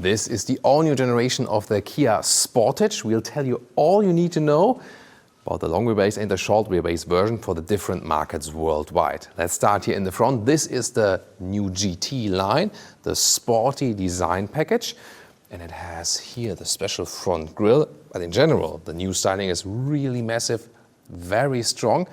This is the all-new generation of the Kia Sportage. We'll tell you all you need to know about the long wheelbase and the short wheelbase version for the different markets worldwide. Let's start here in the front. This is the new GT line, the sporty design package. And it has here the special front grille. But in general, the new styling is really massive, very strong.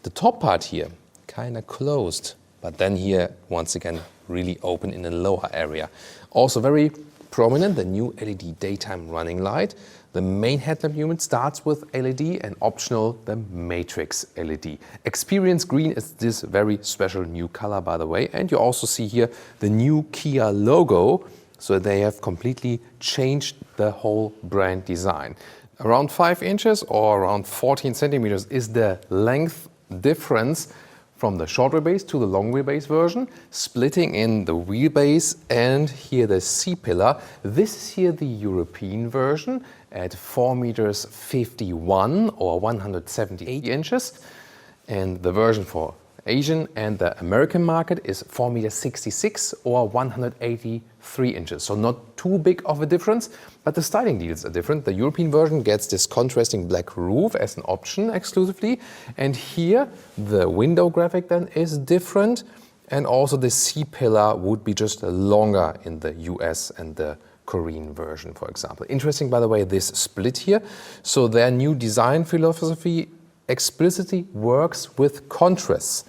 The top part here, kind of closed. But then here, once again, really open in the lower area. Also very prominent, the new LED daytime running light. The main headlamp unit starts with LED and optional the matrix LED. Experience green is this very special new color, by the way. And you also see here the new Kia logo. So they have completely changed the whole brand design. Around 5 inches or around 14 centimeters is the length difference from the short wheelbase to the long wheelbase version, splitting in the wheelbase and here the C-pillar. This is here the European version at 4 meters 51 or 178 inches. And the version for Asian and the American market is 4 meters 66 or 183 inches. So not too big of a difference, but the styling details are different. The European version gets this contrasting black roof as an option exclusively. And here the window graphic then is different. And also the C-pillar would be just longer in the US and the Korean version, for example. Interesting, by the way, this split here. So their new design philosophy explicitly works with contrasts.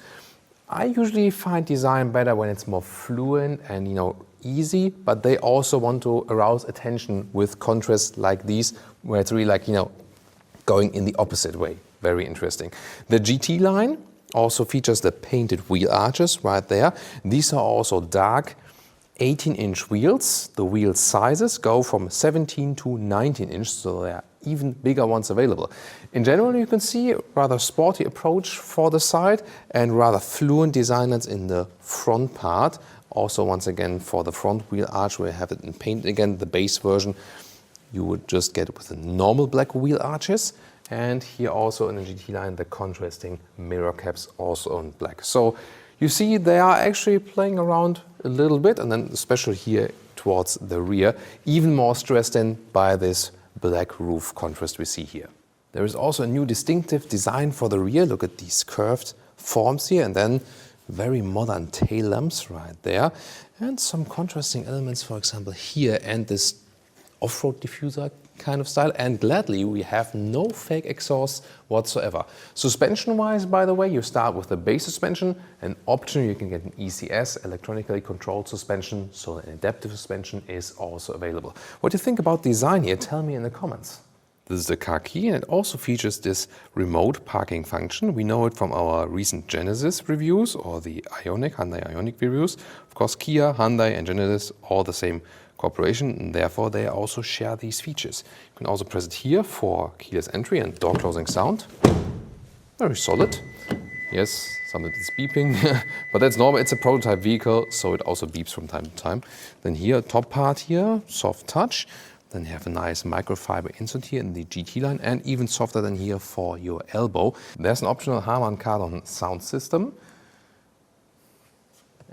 I usually find design better when it's more fluent and easy, but they also want to arouse attention with contrasts like these, where it's really like going in the opposite way. Very interesting. The GT line also features the painted wheel arches right there. These are also dark 18-inch wheels. The wheel sizes go from 17 to 19 inch, so there are even bigger ones available. In general, you can see a rather sporty approach for the side and rather fluent designers in the front part. Also, once again, for the front wheel arch, we have it in paint again. The base version you would just get with the normal black wheel arches. And here also in the GT line, the contrasting mirror caps also in black. So you see they are actually playing around a little bit, and then especially here towards the rear, even more stressed in by this black roof contrast we see here. There is also a new distinctive design for the rear. Look at these curved forms here, and then very modern tail lamps right there, and some contrasting elements, for example here, and this off-road diffuser kind of style. And gladly, we have no fake exhaust whatsoever. Suspension-wise, by the way, you start with the base suspension, and optionally you can get an ECS, electronically controlled suspension, so an adaptive suspension is also available. What do you think about design here? Tell me in the comments. This is the car key, and it also features this remote parking function. We know it from our recent Genesis reviews or the Hyundai Ioniq reviews. Of course, Kia, Hyundai and Genesis, all the same corporation, and therefore they also share these features. You can also press it here for keyless entry and door closing sound. Very solid. Yes, sometimes it's beeping, but that's normal. It's a prototype vehicle, so it also beeps from time to time. Then here, top part here, soft touch. Then you have a nice microfiber insert here in the GT line, and even softer than here for your elbow. There's an optional Hamankaton sound system.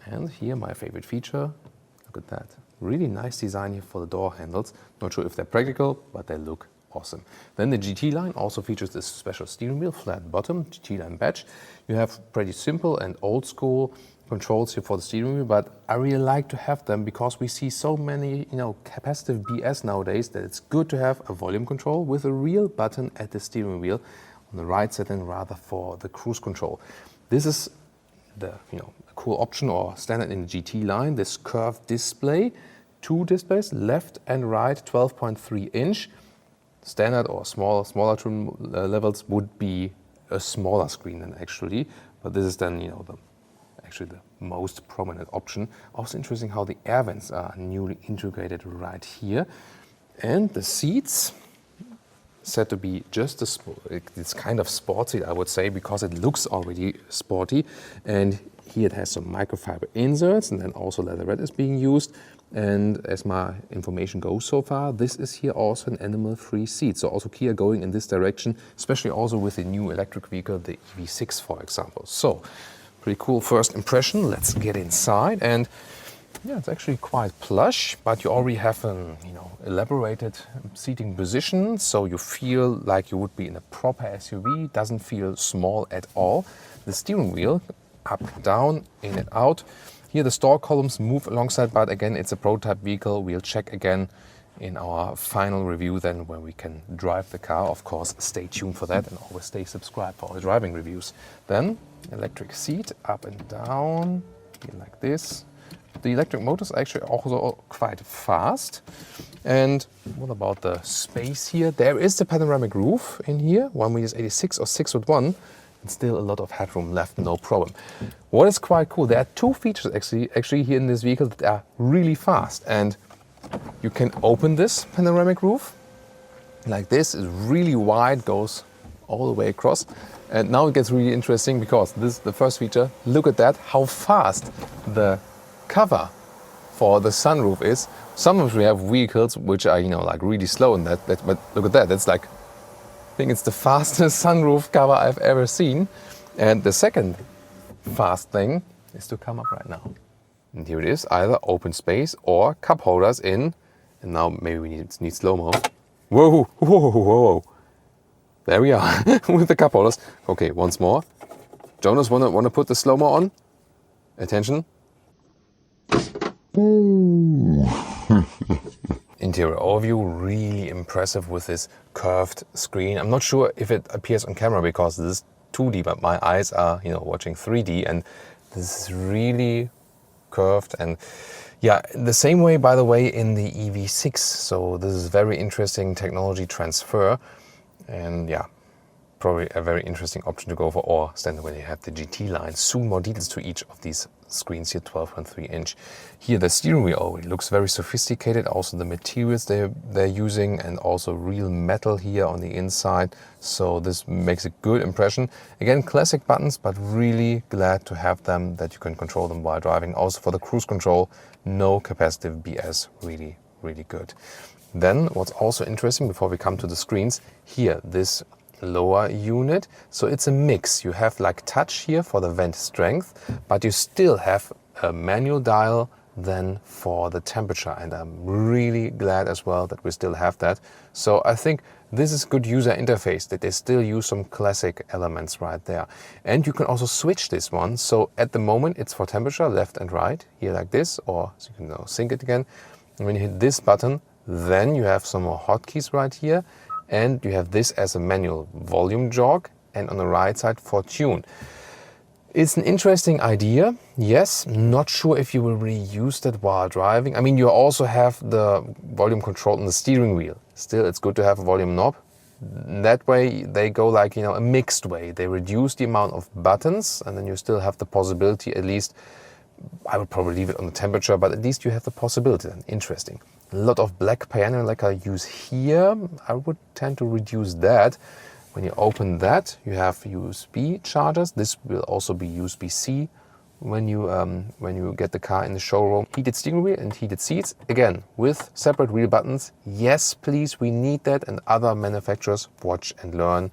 And here, my favorite feature, look at that. Really nice design here for the door handles. Not sure if they're practical, but they look awesome. Then the GT line also features this special steering wheel, flat bottom, GT line badge. You have pretty simple and old school controls here for the steering wheel, but I really like to have them because we see so many, capacitive BS nowadays that it's good to have a volume control with a real button at the steering wheel on the right side and rather for the cruise control. This is the, cool option or standard in the GT line, this curved display. 2 displays, left and right, 12.3 inch. Standard or smaller trim levels would be a smaller screen than actually, but this is then actually the most prominent option. Also interesting how the air vents are newly integrated right here, and the seats said to be just it's kind of sporty, I would say, because it looks already sporty. And here it has some microfiber inserts, and then also leatherette is being used. And as my information goes so far, this is here also an animal-free seat. So also Kia going in this direction, especially also with the new electric vehicle, the EV6, for example. So pretty cool first impression. Let's get inside. And Yeah, it's actually quite plush, but you already have an elaborated seating position, so you feel like you would be in a proper SUV. Doesn't feel small at all. The steering wheel, up, down, in and out. Here the store columns move alongside, but again, it's a prototype vehicle. We'll check again in our final review then when we can drive the car. Of course, stay tuned for that and always stay subscribed for our driving reviews. Then, electric seat, up and down, here like this. The electric motor is actually also quite fast. And what about the space here? There is the panoramic roof in here, 1.86 m or 6'1", and still a lot of headroom left, no problem. What is quite cool, there are two features actually here in this vehicle that are really fast. And you can open this panoramic roof like this. It's really wide, goes all the way across. And now it gets really interesting because this is the first feature. Look at that, how fast the cover for the sunroof is. Some of we have vehicles which are like really slow in that, but look at that, that's like, I think it's the fastest sunroof cover I've ever seen. And the second fast thing is to come up right now. And here it is, either open space or cup holders in. And now maybe we need slow-mo. Whoa, whoa, whoa. There we are with the cup holders. Okay, once more. Jonas, wanna put the slow-mo on? Attention. Interior overview, really impressive with this curved screen. I'm not sure if it appears on camera because this is 2D, but my eyes are, watching 3D, and this is really curved. And yeah, the same way, by the way, in the EV6. So this is very interesting technology transfer, and yeah, probably a very interesting option to go for, or standard when you have the GT line. Soon more details to each of these screens here, 12.3 inch. Here the steering wheel already looks very sophisticated. Also the materials they're using, and also real metal here on the inside. So this makes a good impression. Again, classic buttons, but really glad to have them, that you can control them while driving. Also for the cruise control, no capacitive BS, really, really good. Then what's also interesting before we come to the screens, here, this lower unit. So it's a mix. You have like touch here for the vent strength, but you still have a manual dial then for the temperature. And I'm really glad as well that we still have that. So I think this is good user interface, that they still use some classic elements right there. And you can also switch this one. So at the moment it's for temperature, left and right, here like this, or so you can sync it again. And when you hit this button, then you have some more hotkeys right here. And you have this as a manual volume jog, and on the right side for tune. It's an interesting idea. Yes, not sure if you will really use that while driving. I mean, you also have the volume control on the steering wheel. Still, it's good to have a volume knob. That way, they go like, a mixed way. They reduce the amount of buttons, and then you still have the possibility, at least, I would probably leave it on the temperature, but at least you have the possibility. Interesting. A lot of black piano lacquer use here. I would tend to reduce that. When you open that, you have USB chargers. This will also be USB-C when you get the car in the showroom. Heated steering wheel and heated seats. Again, with separate wheel buttons. Yes, please, we need that. And other manufacturers, watch and learn.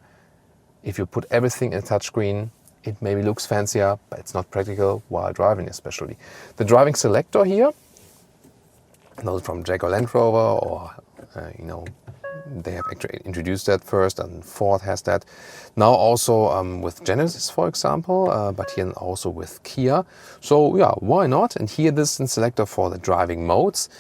If you put everything in a touchscreen, it maybe looks fancier, but it's not practical while driving especially. The driving selector here, those from Jaguar Land Rover, or they have actually introduced that first, and Ford has that. Now also with Genesis, for example, but here also with Kia. So yeah, why not? And here this is a selector for the driving modes.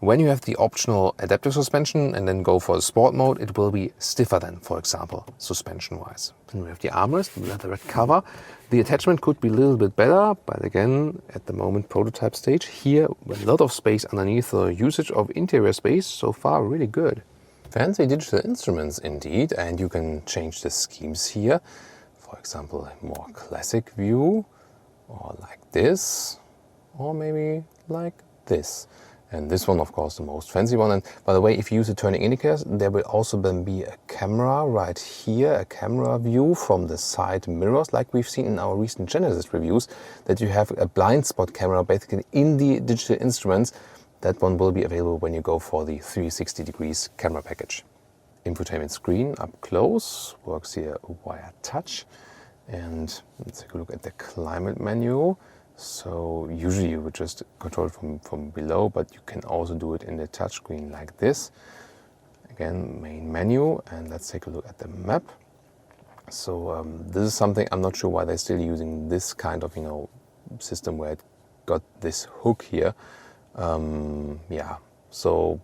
When you have the optional adaptive suspension and then go for the sport mode, it will be stiffer than, for example, suspension-wise. Then we have the armrest, the leatherette cover. The attachment could be a little bit better, but again, at the moment, prototype stage. Here, a lot of space underneath. The usage of interior space, so far, really good. Fancy digital instruments indeed, and you can change the schemes here. For example, a more classic view, or like this, or maybe like this. And this one, of course, the most fancy one. And by the way, if you use the turning indicators, there will also then be a camera right here, a camera view from the side mirrors, like we've seen in our recent Genesis reviews, that you have a blind spot camera basically in the digital instruments. That one will be available when you go for the 360 degrees camera package. Infotainment screen up close, works here via touch. And let's take a look at the climate menu. So usually you would just control it from below, but you can also do it in the touchscreen like this. Again, main menu, and let's take a look at the map. So this is something, I'm not sure why they're still using this kind of, system where it got this hook here. Yeah, so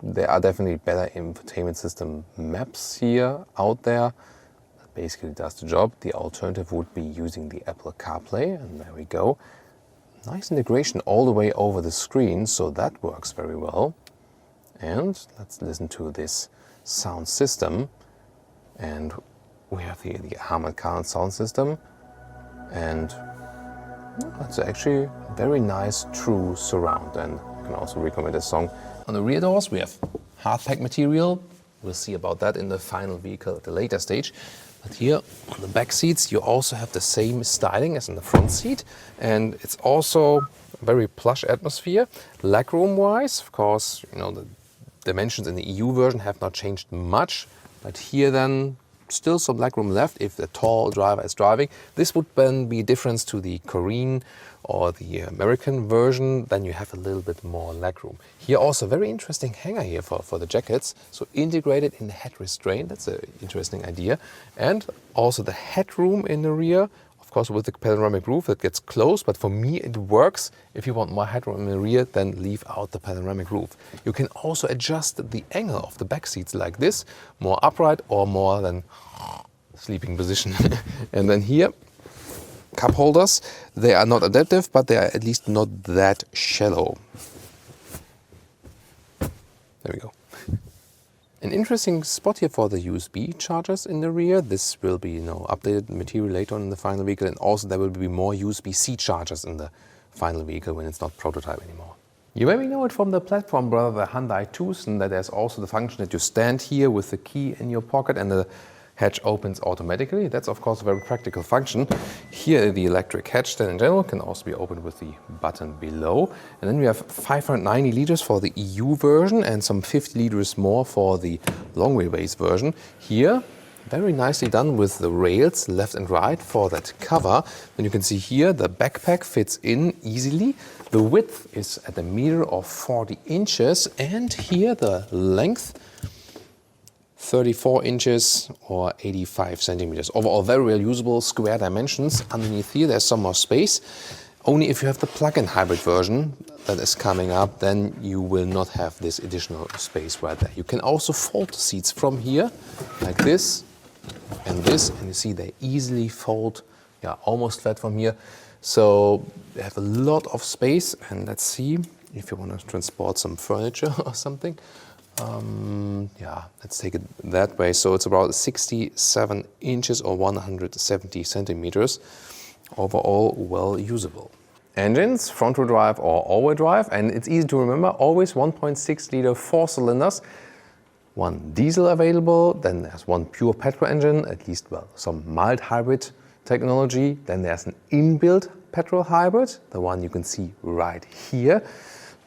there are definitely better infotainment system maps here out there. That basically does the job. The alternative would be using the Apple CarPlay, and there we go. Nice integration all the way over the screen, so that works very well. And let's listen to this sound system. And we have here the Hamankaton sound system. And it's actually very nice, true surround. And I can also recommend this song. On the rear doors, we have hardpack material. We'll see about that in the final vehicle at the later stage. But here on the back seats, you also have the same styling as in the front seat. And it's also a very plush atmosphere. Legroom-wise, of course, the dimensions in the EU version have not changed much. But here then, still some legroom left if the tall driver is driving. This would then be a difference to the Korean or the American version. Then you have a little bit more legroom. Here also very interesting hanger here for the jackets. So integrated in the head restraint. That's an interesting idea. And also the headroom in the rear. Of course, with the panoramic roof, it gets closed, but for me it works. If you want more headroom in the rear, then leave out the panoramic roof. You can also adjust the angle of the back seats like this, more upright or more than sleeping position. And then here, cup holders. They are not adaptive, but they are at least not that shallow. There we go. An interesting spot here for the USB chargers in the rear. This will be updated material later on in the final vehicle, and also there will be more USB-C chargers in the final vehicle when it's not prototype anymore. You maybe know it from the platform brother, the Hyundai Tucson, that there's also the function that you stand here with the key in your pocket and the hatch opens automatically. That's of course a very practical function. Here the electric hatch then in general can also be opened with the button below. And then we have 590 liters for the EU version and some 50 liters more for the long wheelbase version. Here, very nicely done with the rails left and right for that cover. And you can see here the backpack fits in easily. The width is at 1 meter or 40 inches, and here the length 34 inches or 85 centimeters. Overall, very well usable square dimensions. Underneath here, there's some more space. Only if you have the plug-in hybrid version that is coming up, then you will not have this additional space right there. You can also fold the seats from here, like this, and you see they easily fold, almost flat from here. So they have a lot of space, and let's see if you want to transport some furniture or something. Let's take it that way. So it's about 67 inches or 170 centimeters. Overall, well usable. Engines, front-wheel drive or all-wheel drive, and it's easy to remember, always 1.6 liter 4 cylinders. One diesel available, then there's one pure petrol engine, at least some mild hybrid technology. Then there's an inbuilt petrol hybrid, the one you can see right here.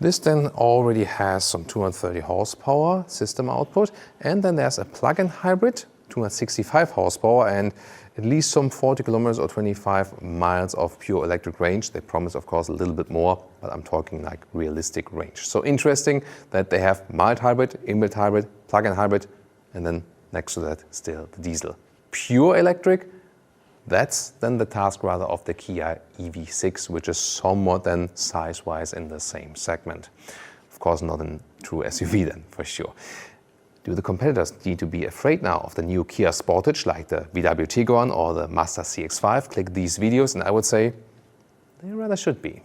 This then already has some 230 horsepower system output, and then there's a plug-in hybrid, 265 horsepower, and at least some 40 kilometers or 25 miles of pure electric range. They promise, of course, a little bit more, but I'm talking like realistic range. So interesting that they have mild hybrid, inbuilt hybrid, plug-in hybrid, and then next to that still the diesel. Pure electric, that's then the task rather of the Kia EV6, which is somewhat then size-wise in the same segment. Of course, not a true SUV then, for sure. Do the competitors need to be afraid now of the new Kia Sportage like the VW Tiguan or the Mazda CX-5? Click these videos and I would say they rather should be.